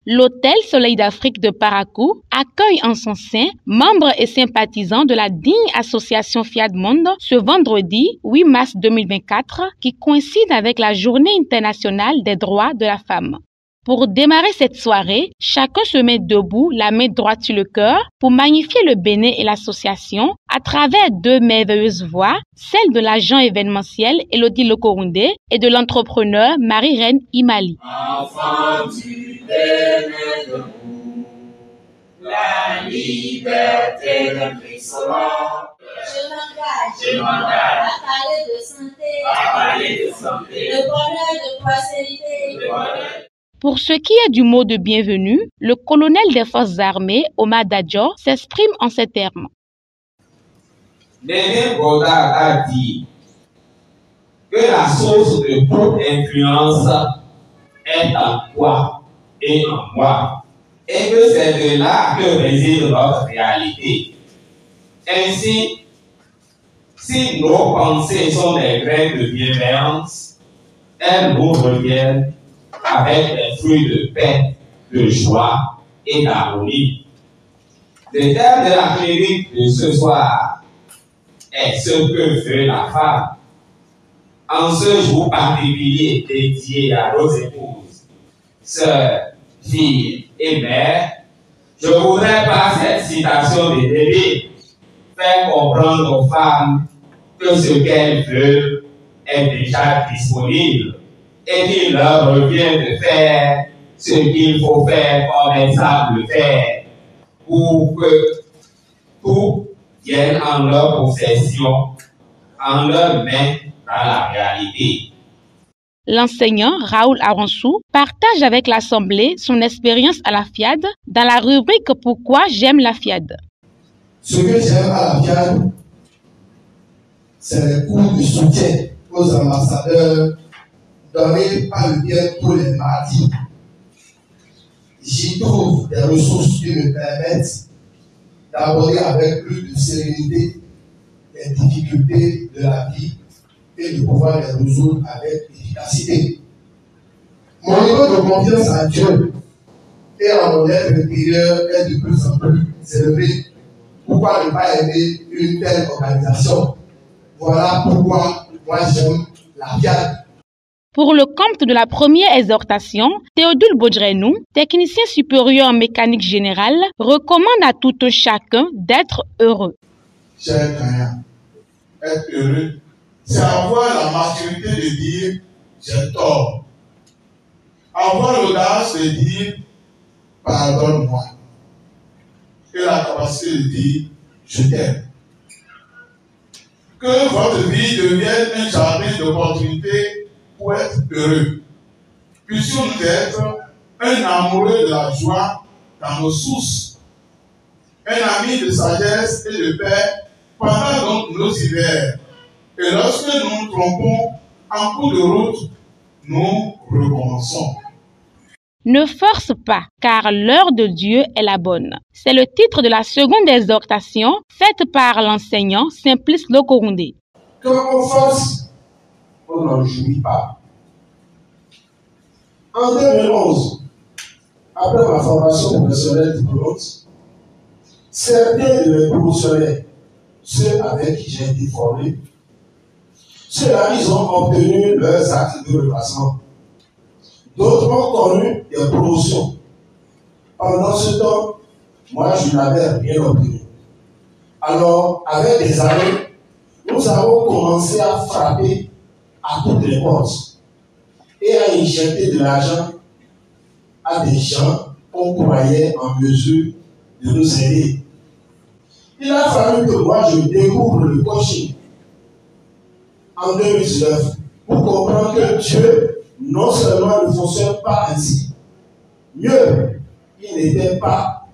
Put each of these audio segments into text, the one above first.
L'Hôtel Soleil d'Afrique de Parakou accueille en son sein membres et sympathisants de la digne association Fiad Monde ce vendredi 8 mars 2024 qui coïncide avec la Journée internationale des droits de la femme. Pour démarrer cette soirée, chacun se met debout, la main droite sur le cœur, pour magnifier le Bénin et l'association à travers deux merveilleuses voix, celle de l'agent événementiel Elodie Lokorunde et de l'entrepreneur Marie-Reine Imali. Enfant du Bénin debout, la liberté d'un frissonnant. Je m'engage à parler de santé, le bonheur de prospérité. Pour ce qui est du mot de bienvenue, le colonel des forces armées, Omar Dadjor, s'exprime en ces termes. Néné Godard a dit que la source de toute influence est en toi et en moi, et que c'est de là que réside notre réalité. Ainsi, si nos pensées sont des graines de bienveillance, elles nous reviennent avec des fruits de paix, de joie et d'harmonie. Le thème de la clinique de ce soir est ce que fait la femme. En ce jour particulier dédié à nos épouses, sœurs, filles et mères, je voudrais par cette citation de David faire comprendre aux femmes que ce qu'elles veulent est déjà disponible et qu'il leur revient de faire ce qu'il faut faire comme elles savent le faire pour que tout vienne en leur possession, en leur main dans la réalité. L'enseignant Raoul Aransou partage avec l'Assemblée son expérience à la FIAD dans la rubrique « Pourquoi j'aime la FIAD ». Ce que j'aime à la FIAD, c'est les cours de soutien aux ambassadeurs donnés par le bien tous les mardis. J'y trouve des ressources qui me permettent d'aborder avec plus de sérénité les difficultés de la vie et de pouvoir les résoudre avec efficacité. Mon niveau de confiance à Dieu et en mon être intérieur est de plus en plus élevé. Pourquoi ne pas aimer une telle organisation? Voilà pourquoi moi j'aime la FIAD. Pour le compte de la première exhortation, Théodule Baudrenou, technicien supérieur en mécanique générale, recommande à tout un chacun d'être heureux. Cher Kaya, être heureux, c'est avoir la maturité de dire j'ai tort. Avoir l'audace de dire pardonne-moi. Et la capacité de dire je t'aime. Que votre vie devienne un jardin d'opportunités pour être heureux. Puissions-nous être un amoureux de la joie dans nos sources, un ami de sagesse et de paix pendant donc nos hivers. Et lorsque nous nous trompons en cours de route, nous recommençons. Ne force pas, car l'heure de Dieu est la bonne. C'est le titre de la seconde exhortation faite par l'enseignant Simplice Lokorunde. Quand on force, on n'en jouit pas. En 2011, après ma formation professionnelle diplômante, certains de mes promotionnaires, ceux avec qui j'ai été formé, ceux-là, ils ont obtenu leurs actes de reclassement. D'autres ont connu des promotions. Pendant ce temps, moi, je n'avais rien obtenu. Alors, avec des années, nous avons commencé à frapper à toutes les portes et à injecter de l'argent à des gens qu'on croyait en mesure de nous aider. Il a fallu que moi, je découvre le coaching en 2019 pour comprendre que Dieu non seulement ne fonctionne pas ainsi, mieux, il n'était pas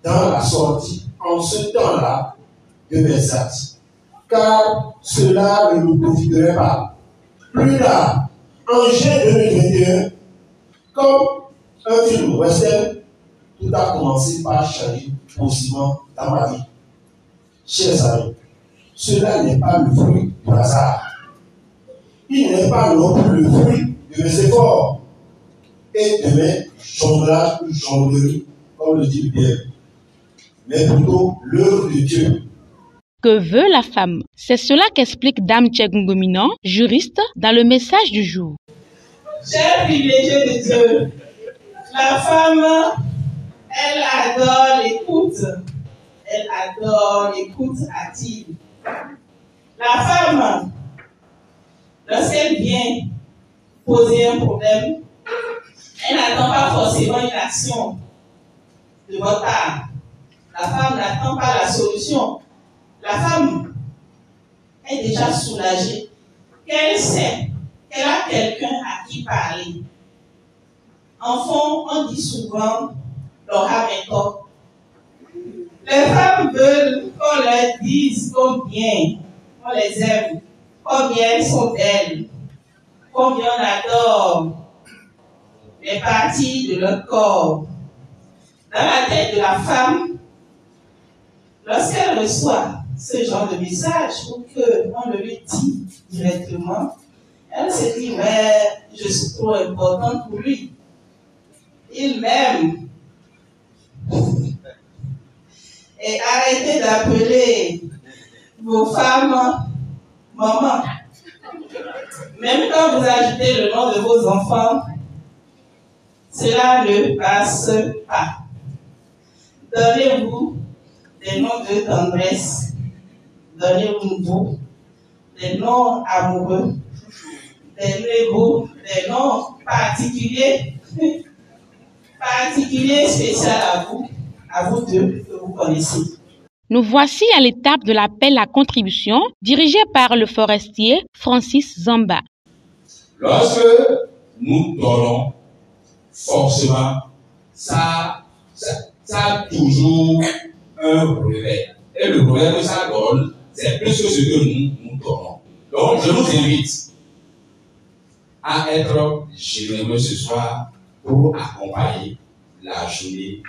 dans la sortie en ce temps-là de mes actes, car cela ne nous profiterait pas. Plus tard, en juin 2021, comme un film western, tout a commencé par changer positivement dans ma vie. Chers amis, cela n'est pas le fruit du hasard. Il n'est pas non plus le fruit de mes efforts. et demain, jonglage ou jonglerie, comme le dit le Bible, mais plutôt l'œuvre de Dieu. Que veut la femme? C'est cela qu'explique Dame Tchegungomina, juriste, dans le message du jour. Chers privilégiés de Dieu, la femme, elle adore l'écoute. Elle adore l'écoute active. La femme, lorsqu'elle vient poser un problème, elle n'attend pas forcément une action de votre part. La femme n'attend pas la solution. La femme est déjà soulagée, qu'elle sait qu'elle a quelqu'un à qui parler. En fond, on dit souvent leur âme est corps. Les femmes veulent qu'on leur dise combien on les aime, combien elles sont belles, combien on adore les parties de leur corps. Dans la tête de la femme, lorsqu'elle reçoit ce genre de message ou qu'on le lui dit directement, elle se dit, mais je suis trop importante pour lui. Il m'aime. Et arrêtez d'appeler vos femmes maman. Même quand vous ajoutez le nom de vos enfants, cela ne passe pas. Donnez-vous des noms de tendresse. Donnez-vous des noms amoureux. Donnez-vous des noms particuliers, spéciaux à vous deux que vous connaissez. Nous voici à l'étape de l'appel à contribution dirigé par le forestier Francis Zamba. Lorsque nous donnons, forcément, ça a toujours un brevet. Et le brevet que ça donne, c'est plus que ce que nous donnons. Donc, je vous invite à être généreux ce soir pour accompagner la journée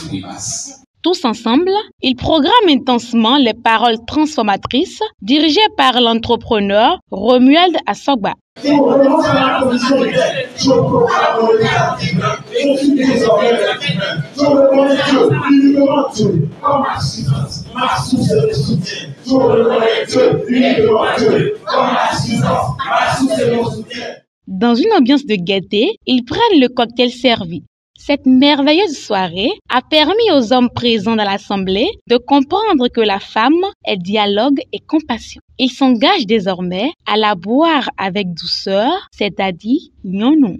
de 8 mars. Tous ensemble, ils programment intensement les paroles transformatrices dirigées par l'entrepreneur Romuald Assogba. Je renonce à la condition d'aide. Je proclame mon état divin. Je suis désormais divin. Je reconnais Dieu, uniquement Dieu, comme assistance, ma source de soutien. Je reconnais Dieu, uniquement Dieu, comme assistance, ma source de soutien. Dans une ambiance de gaieté, ils prennent le cocktail servi. Cette merveilleuse soirée a permis aux hommes présents dans l'assemblée de comprendre que la femme est dialogue et compassion. Ils s'engagent désormais à la boire avec douceur, c'est-à-dire non.